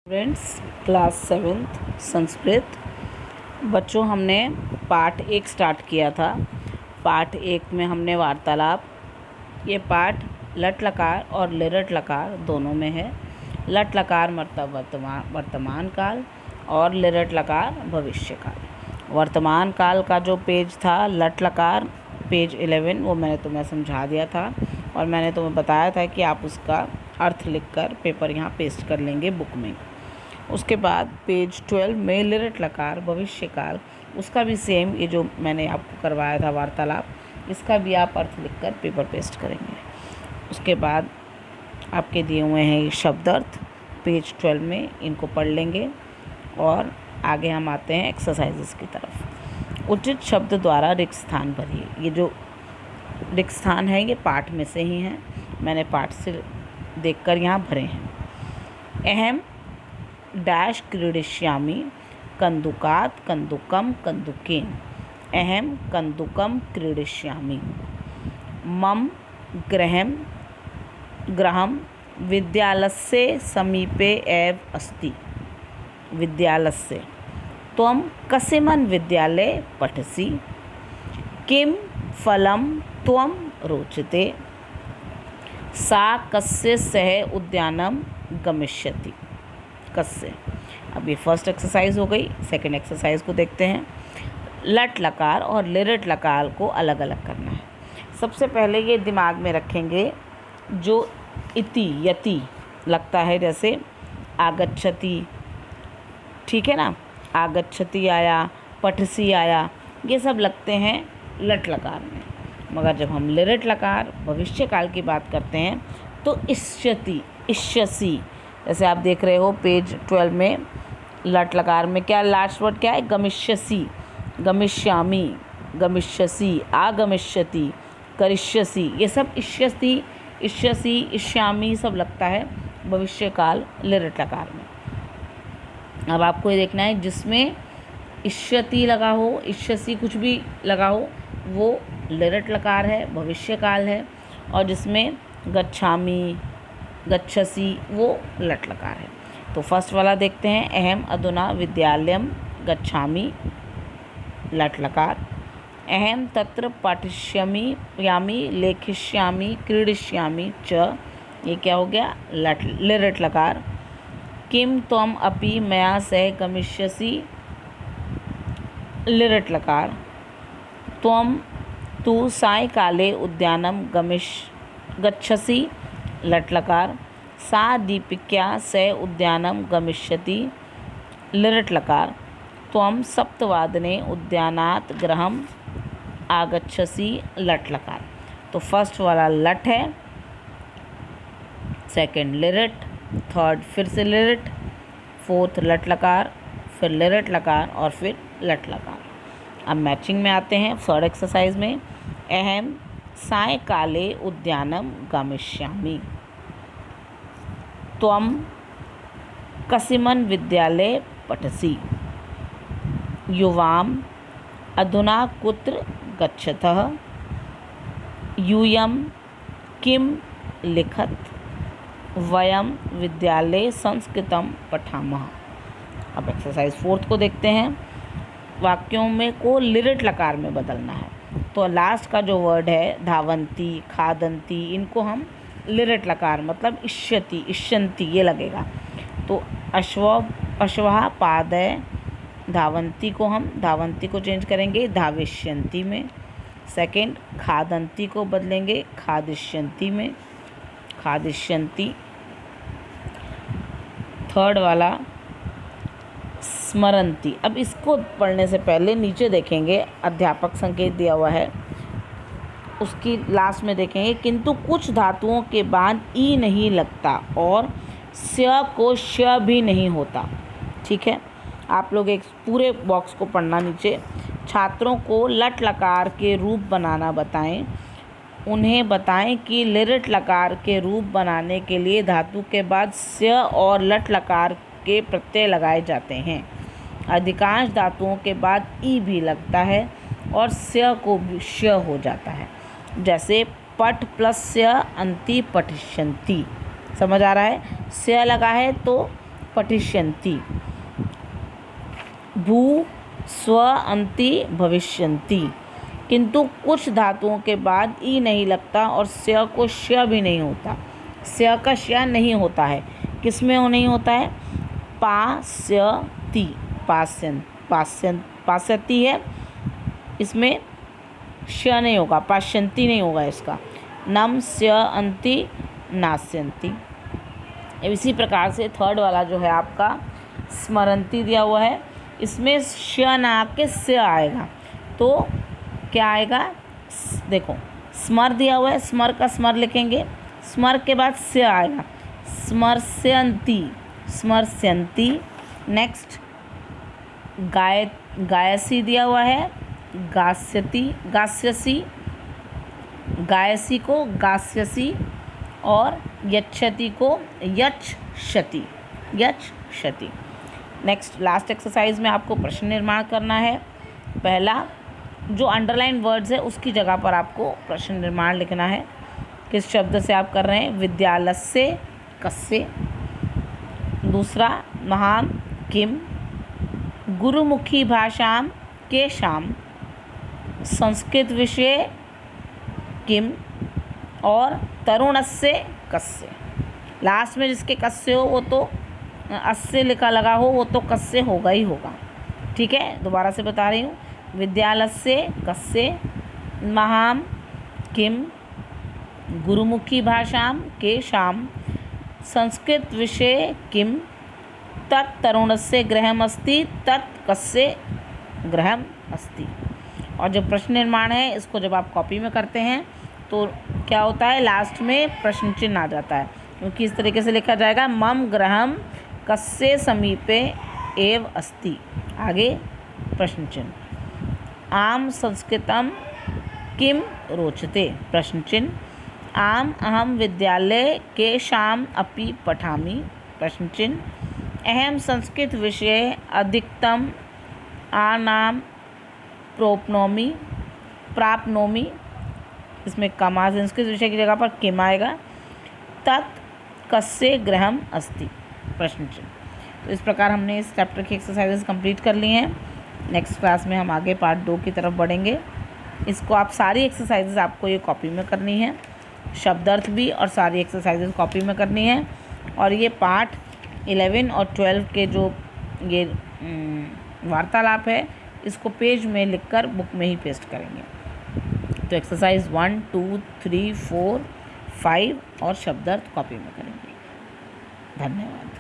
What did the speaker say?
Students, class 7th Sanskrit. बच्चों, हमने पाठ 1 स्टार्ट किया था। पाठ 1 में हमने वार्तालाप, ये पाठ लट लकार और लिरट लकार दोनों में है। लट लकार मतलब वर्तमान काल और लिरट लकार भविष्य काल। वर्तमान काल का जो पेज था लट लकार पेज 11, वो मैंने तुम्हें समझा दिया था और मैंने तुम्हें बताया था कि आप उसका अर्थ लिखकर पेपर यहाँ पेस्ट कर लेंगे बुक में। उसके बाद पेज 12 में लिरट लकार भविष्य काल, उसका भी सेम, ये जो मैंने आपको करवाया था वार्तालाप, इसका भी आप अर्थ लिखकर पेपर पेस्ट करेंगे। उसके बाद आपके दिए हुए हैं ये शब्द अर्थ पेज 12 में, इनको पढ़ लेंगे और आगे हम आते हैं एक्सरसाइजेस की तरफ। उचित शब्द द्वारा रिक्त स्थान भरिए। ये जो रिक्त स्थान है ये पाठ में से ही हैं, मैंने पाठ से देखकर यहाँ भरे हैं। अहम डैश क्रीडिष्यामि कंदुकात् कंदुकम कंदुकेन। अहम कंदुकम क्रीडिष्यामि। मम गृहं विद्यालयस्य समीपे एव अस्ति। विद्यालयस्य। त्वं कस्मिन् विद्यालये पठसि? किं फलं त्वं रोचते? सा कस्य सह उद्यानं गमिष्यति? कस्य। अब ये फर्स्ट एक्सरसाइज हो गई। सेकंड एक्सरसाइज को देखते हैं। लट लकार और लिरट लकार को अलग अलग करना है। सबसे पहले ये दिमाग में रखेंगे, जो इति यति लगता है, जैसे आगच्छति, ठीक है ना, आगच्छति आया, पठसी आया, ये सब लगते हैं लट लकार में। मगर जब हम लिरट लकार भविष्य काल की बात करते हैं तो इष्यति, इष्यसि, जैसे आप देख रहे हो पेज 12 में लट लकार में क्या लास्ट वर्ड क्या है? गमिष्यसि, गमिष्यामि, गमिष्यसि, आगमिष्यति, करिष्यसि, ये सब इष्यसि, इष्यसि, इष्यामि सब लगता है भविष्य काल लिरट लकार में। अब आपको ये देखना है जिसमें इष्यति लगा हो, इष्यसि कुछ भी लगा हो, वो लिरट लकार है, भविष्य काल है, और जिसमें गच्छामि, गच्छसि, वो लट लकार है। तो फर्स्ट वाला देखते हैं। अहम अधुना विद्यालयं गच्छामि, लट लकार। अहम तत्र पठिष्यामि, यामि, लेखिष्यामि, क्रीडिष्यामि च, ये क्या हो गया? लिरट लकार। किम त्वम अपि मया सह गमिष्यसि? लिरट लकार। त्वम तु सायंकाले उद्यानं गच्छसि? लट लकार। सा दीपिका सह उद्यानं गमिष्यति? लिरट लकार। त्वं सप्तवादने उद्यानात् गृहम् आगच्छसि? लट लकार। तो फर्स्ट वाला लट है, सेकंड लिरट, थर्ड फिर से लिरट, फोर्थ लट लकार, फिर लिरट लकार और फिर लट लकार। अब मैचिंग में आते हैं थर्ड एक्सरसाइज में। अहम सायंकाले उद्यानं गमिष्यामि। त्वं कस्मिन् विद्यालये पठसि? युवाम् अधुना कुत्र गच्छतः? यूयं किं लिखत? वयं विद्यालये संस्कृतं पठामः। अब एक्सरसाइज फोर्थ को देखते हैं। वाक्यों में को लिरट लकार में बदलना है। तो लास्ट का जो वर्ड है धावंती, खादंती, इनको हम लिरट लकार मतलब इष्यति, इष्यन्ति ये लगेगा। तो अश्वः पादय धावंती को हम धावंती को चेंज करेंगे धाविष्यन्ति में। सेकंड खादंती को बदलेंगे खादिष्यन्ति में, खादिष्यन्ति। थर्ड वाला स्मरन्ति। अब इसको पढ़ने से पहले नीचे देखेंगे, अध्यापक संकेत दिया हुआ है, उसकी लास्ट में देखेंगे किंतु कुछ धातुओं के बाद ई नहीं लगता और स्य को श भी नहीं होता। ठीक है, आप लोग एक पूरे बॉक्स को पढ़ना नीचे। छात्रों को लट लकार के रूप बनाना बताएं। उन्हें बताएं कि लिरट लकार के रूप बनाने के लिए धातु के बाद स्य और लट लकार के प्रत्यय लगाए जाते हैं। अधिकांश धातुओं के बाद ई भी लगता है और स्य को भी श हो जाता है, जैसे पठ प्लस स्य अंति पठिष्यन्ति। समझ आ रहा है? स्य लगा है तो पठिष्यन्ति। भू स्व अन्ति भविष्यन्ति। किंतु कुछ धातुओं के बाद ई नहीं लगता और स्य को श भी नहीं होता। स्य का श नहीं होता है। किस में वो नहीं होता है? पास्यति, पास्यति है, इसमें श नहीं होगा, पाश्यन्ति नहीं होगा इसका। नम स्य अन्ति नास्यन्ति। इसी प्रकार से थर्ड वाला जो है आपका स्मरन्ति दिया हुआ है, इसमें श ना आके स्य आएगा, तो क्या आएगा? देखो स्मर दिया हुआ है, स्मर का स्मर लिखेंगे, स्मर के बाद स्य आएगा, स्मर्स्यन्ति, स्मर्स्यन्ति। नेक्स्ट गायसी दिया हुआ है, गास्यति, गास्यसी, गायसी को गास्यसी, और यच्छति को यच्छति, यच्छति। नेक्स्ट लास्ट एक्सरसाइज में आपको प्रश्न निर्माण करना है। पहला जो अंडरलाइन वर्ड्स है उसकी जगह पर आपको प्रश्न निर्माण लिखना है। किस शब्द से आप कर रहे हैं? विद्यालस्य कस्य। दूसरा महां किम, गुरुमुखी भाषां केषां, संस्कृत विषये किम, और तरुणस्य कस्य। लास्ट में जिसके कस्य हो वो तो अस्य लिखा लगा हो वो तो कस्य होगा ही होगा। ठीक है, दोबारा से बता रही हूँ। विद्यालस्य कस्य, महां किम, गुरुमुखी भाषां केषां, संस्कृत विषये किम, तत् तरुणस्य गृहम् अस्ति, तत् कस्य गृहम् अस्ति। और जो प्रश्न निर्माण है इसको जब आप कॉपी में करते हैं तो क्या होता है? लास्ट में प्रश्न चिन्ह आ जाता है, क्योंकि इस तरीके से लिखा जाएगा मम गृहम् कस्य समीपे एव अस्ति, आगे प्रश्न चिन्ह। आम संस्कृतं किम रोचते, प्रश्न चिन्ह। आम अहम विद्यालये केषाम् अपि पठामि, प्रश्न चिन्ह। अहम संस्कृत विषये अधिकतम आनाम प्राप्नोमि, इसमें कमा, संस्कृत विषय की जगह पर किम आएगा। तत् कस्य गृहम् अस्ति, प्रश्न चिन्ह। तो इस प्रकार हमने इस चैप्टर की एक्सरसाइजेस कंप्लीट कर ली हैं। नेक्स्ट क्लास में हम आगे पार्ट 2 की तरफ बढ़ेंगे। इसको आप सारी एक्सरसाइजेस आपको ये कॉपी में करनी है, शब्दार्थ भी, और सारी एक्सरसाइजेस कॉपी में करनी है। और ये पार्ट 11 और 12 के जो ये वार्तालाप है इसको पेज में लिखकर बुक में ही पेस्ट करेंगे। तो एक्सरसाइज 1, 2, 3, 4, 5 और शब्दार्थ कॉपी में करेंगे। धन्यवाद।